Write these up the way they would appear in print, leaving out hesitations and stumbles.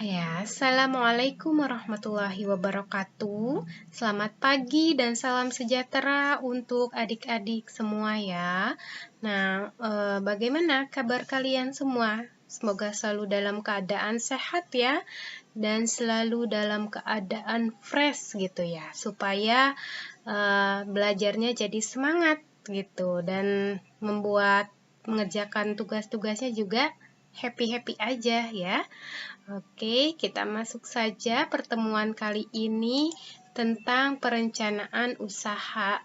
Ya, Assalamualaikum warahmatullahi wabarakatuh. Selamat pagi dan salam sejahtera untuk adik-adik semua ya. Nah, bagaimana kabar kalian semua? Semoga selalu dalam keadaan sehat ya, dan selalu dalam keadaan fresh gitu ya, supaya belajarnya jadi semangat gitu, dan membuat mengerjakan tugas-tugasnya juga happy-happy aja ya. Oke, kita masuk saja pertemuan kali ini tentang perencanaan usaha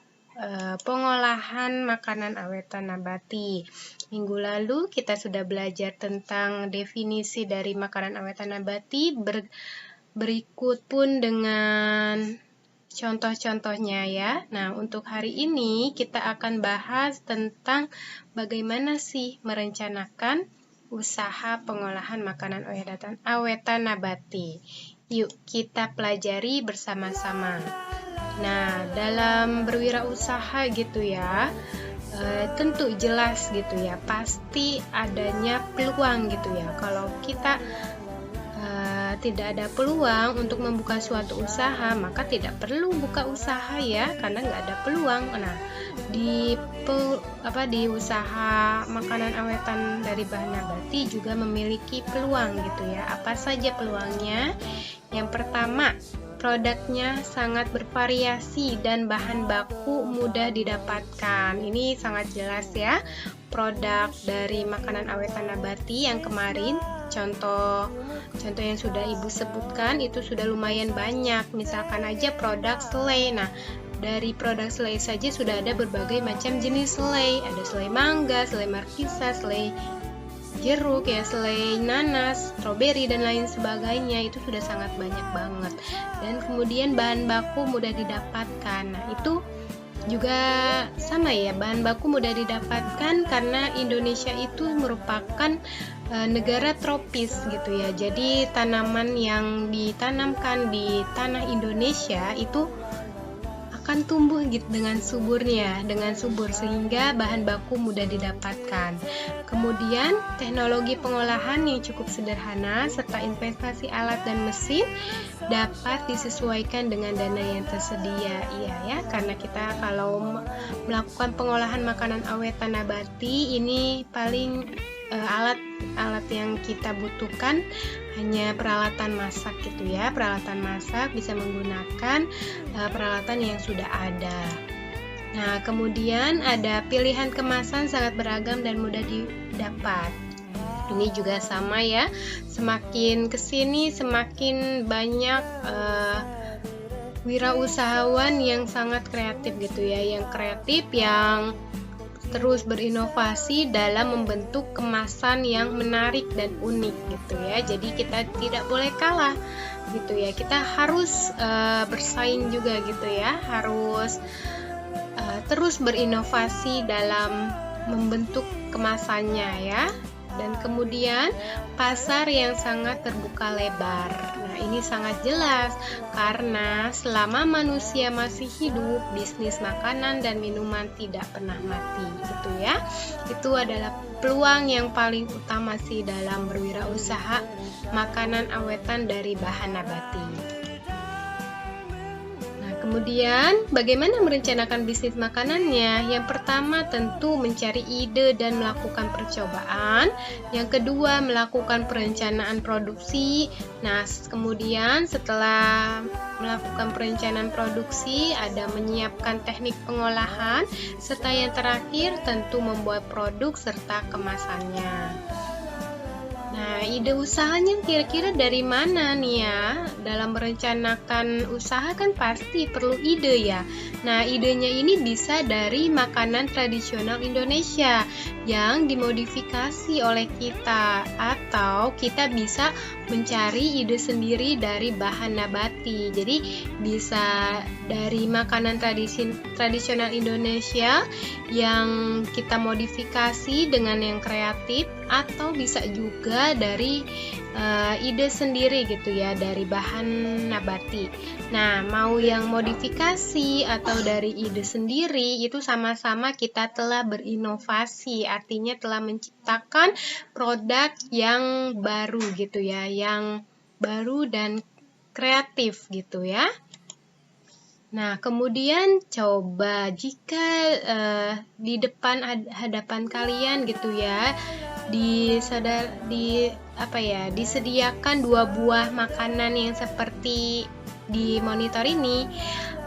pengolahan makanan awetan nabati. Minggu lalu kita sudah belajar tentang definisi dari makanan awetan nabati, berikut pun dengan contoh-contohnya ya. Nah, untuk hari ini kita akan bahas tentang bagaimana sih merencanakan usaha pengolahan makanan awetan nabati. Yuk kita pelajari bersama-sama. Nah, dalam berwirausaha gitu ya, tentu jelas gitu ya, pasti adanya peluang gitu ya. Kalau kita tidak ada peluang untuk membuka suatu usaha, maka tidak perlu buka usaha ya, karena nggak ada peluang. Nah, di usaha makanan awetan dari bahan nabati juga memiliki peluang gitu ya. Apa saja peluangnya? Yang pertama, produknya sangat bervariasi dan bahan baku mudah didapatkan. Ini sangat jelas ya. Produk dari makanan awetan nabati yang kemarin contoh yang sudah Ibu sebutkan itu sudah lumayan banyak. Misalkan aja produk selai. Nah, dari produk selai saja sudah ada berbagai macam jenis selai. Ada selai mangga, selai markisa, selai jeruk ya, selai nanas, stroberi dan lain sebagainya. Itu sudah sangat banyak banget. Dan kemudian bahan baku mudah didapatkan. Nah, itu juga sama ya, bahan baku mudah didapatkan karena Indonesia itu merupakan negara tropis gitu ya. Jadi tanaman yang ditanamkan di tanah Indonesia itu akan tumbuh gitu dengan subur sehingga bahan baku mudah didapatkan. Kemudian teknologi pengolahan yang cukup sederhana serta investasi alat dan mesin dapat disesuaikan dengan dana yang tersedia. Iya ya, karena kita kalau melakukan pengolahan makanan awetan nabati ini paling alat yang kita butuhkan hanya peralatan masak gitu ya. Peralatan masak bisa menggunakan peralatan yang sudah ada. Nah, kemudian ada pilihan kemasan sangat beragam dan mudah didapat. Ini juga sama ya. Semakin kesini semakin banyak wirausahawan yang sangat kreatif gitu ya. Yang kreatif, yang terus berinovasi dalam membentuk kemasan yang menarik dan unik gitu ya. Jadi kita tidak boleh kalah gitu ya. Kita harus bersaing juga gitu ya. Harus terus berinovasi dalam membentuk kemasannya ya. Dan kemudian pasar yang sangat terbuka lebar. Nah, ini sangat jelas karena selama manusia masih hidup, bisnis makanan dan minuman tidak pernah mati gitu ya. Itu adalah peluang yang paling utama sih dalam berwirausaha makanan awetan dari bahan nabati. Kemudian, bagaimana merencanakan bisnis makanannya? Yang pertama tentu mencari ide dan melakukan percobaan. Yang kedua, melakukan perencanaan produksi. Nah, kemudian setelah melakukan perencanaan produksi, ada menyiapkan teknik pengolahan, serta yang terakhir tentu membuat produk serta kemasannya. Nah, ide usahanya kira-kira dari mana nih ya? Dalam merencanakan usaha kan pasti perlu ide ya. Nah, idenya ini bisa dari makanan tradisional Indonesia yang dimodifikasi oleh kita, atau kita bisa mencari ide sendiri dari bahan nabati. Jadi bisa dari makanan tradisional Indonesia yang kita modifikasi dengan yang kreatif, atau bisa juga dari ide sendiri gitu ya, dari bahan nabati. Nah, mau yang modifikasi atau dari ide sendiri, itu sama-sama kita telah berinovasi, artinya telah menciptakan produk yang baru gitu ya, yang baru dan kreatif gitu ya. Nah, kemudian coba jika di depan hadapan kalian gitu ya, disediakan 2 buah makanan yang seperti di monitor ini.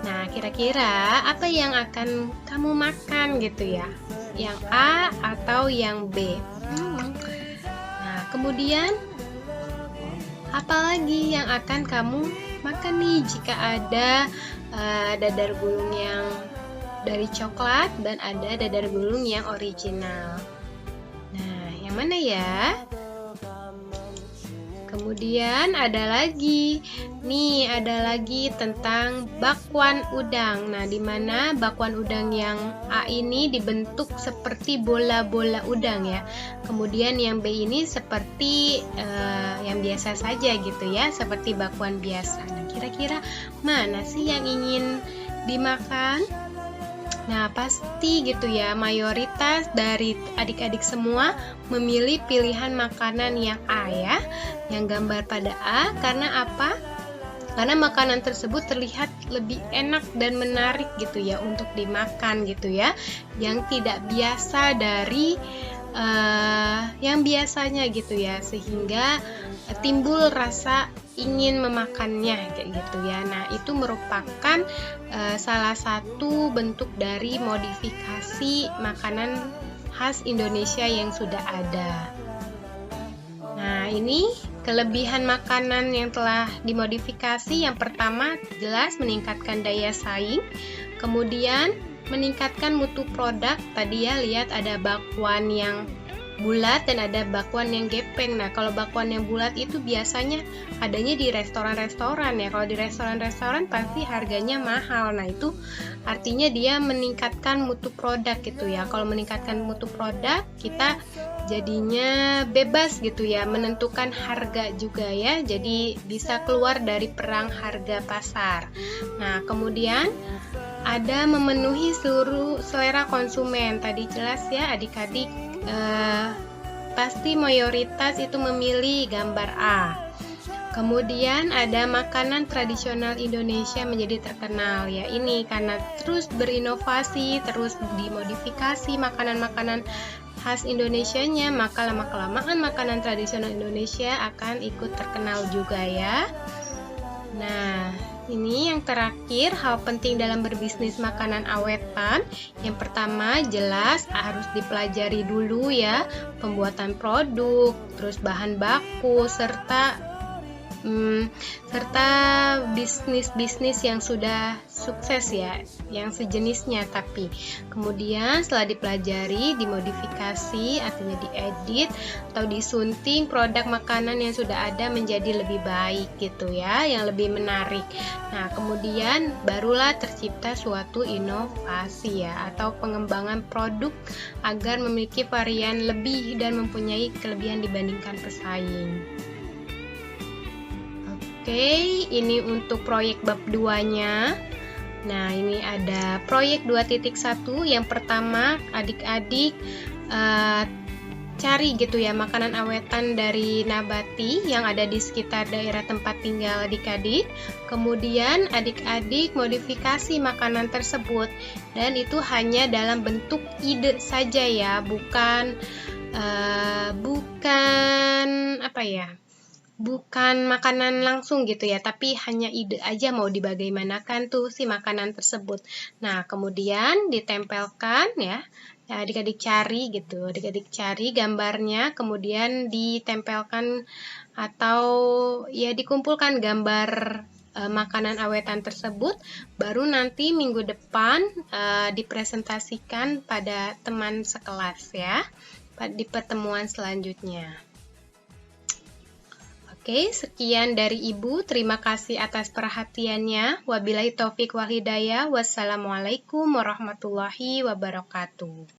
Nah, kira-kira apa yang akan kamu makan gitu ya? Yang A atau yang B? Nah, kemudian apa lagi yang akan kamu makan nih jika ada dadar gulung yang dari coklat dan ada dadar gulung yang original? Nah, yang mana ya? Kemudian ada lagi tentang bakwan udang. Nah, di mana bakwan udang yang A ini dibentuk seperti bola-bola udang ya. Kemudian yang B ini seperti yang biasa saja gitu ya, seperti bakwan biasa. Nah, kira-kira mana sih yang ingin dimakan? Nah, pasti gitu ya, mayoritas dari adik-adik semua memilih pilihan makanan yang A ya, yang gambar pada A. Karena apa? Karena makanan tersebut terlihat lebih enak dan menarik gitu ya untuk dimakan gitu ya, yang tidak biasa dari yang biasanya gitu ya, sehingga timbul rasa ingin memakannya kayak gitu ya. Nah, itu merupakan salah satu bentuk dari modifikasi makanan khas Indonesia yang sudah ada. Nah, ini kelebihan makanan yang telah dimodifikasi. Yang pertama, jelas meningkatkan daya saing. Kemudian meningkatkan mutu produk. Tadi ya, lihat ada bakwan yang bulat dan ada bakwan yang gepeng. Nah, kalau bakwan yang bulat itu biasanya adanya di restoran-restoran ya. Kalau di restoran-restoran pasti harganya mahal. Nah, itu artinya dia meningkatkan mutu produk gitu ya. Kalau meningkatkan mutu produk, kita jadinya bebas gitu ya, menentukan harga juga ya. Jadi bisa keluar dari perang harga pasar. Nah, kemudian ada memenuhi seluruh selera konsumen. Tadi jelas ya adik-adik, pasti mayoritas itu memilih gambar A. Kemudian ada makanan tradisional Indonesia menjadi terkenal ya, ini karena terus berinovasi, terus dimodifikasi makanan-makanan khas Indonesianya, maka lama-kelamaan makanan tradisional Indonesia akan ikut terkenal juga ya. Nah, ini yang terakhir, hal penting dalam berbisnis makanan awetan. Yang pertama, jelas harus dipelajari dulu ya, pembuatan produk, terus bahan baku, serta bisnis-bisnis yang sudah sukses ya, yang sejenisnya. Tapi kemudian setelah dipelajari, dimodifikasi, artinya diedit atau disunting produk makanan yang sudah ada menjadi lebih baik gitu ya, yang lebih menarik. Nah, kemudian barulah tercipta suatu inovasi ya, atau pengembangan produk agar memiliki varian lebih dan mempunyai kelebihan dibandingkan pesaing. Oke, ini untuk proyek bab 2-nya. Nah, ini ada proyek 2.1. Yang pertama, adik-adik cari gitu ya makanan awetan dari nabati yang ada di sekitar daerah tempat tinggal adik-adik. Kemudian adik-adik modifikasi makanan tersebut, dan itu hanya dalam bentuk ide saja ya, bukan bukan makanan langsung gitu ya, tapi hanya ide aja mau dibagaimanakan tuh si makanan tersebut. Nah, kemudian ditempelkan ya, adik-adik cari gambarnya, kemudian ditempelkan atau ya dikumpulkan gambar makanan awetan tersebut, baru nanti minggu depan dipresentasikan pada teman sekelas ya, di pertemuan selanjutnya. Oke, sekian dari Ibu. Terima kasih atas perhatiannya. Wabillahi taufik wal hidayah. Wassalamualaikum warahmatullahi wabarakatuh.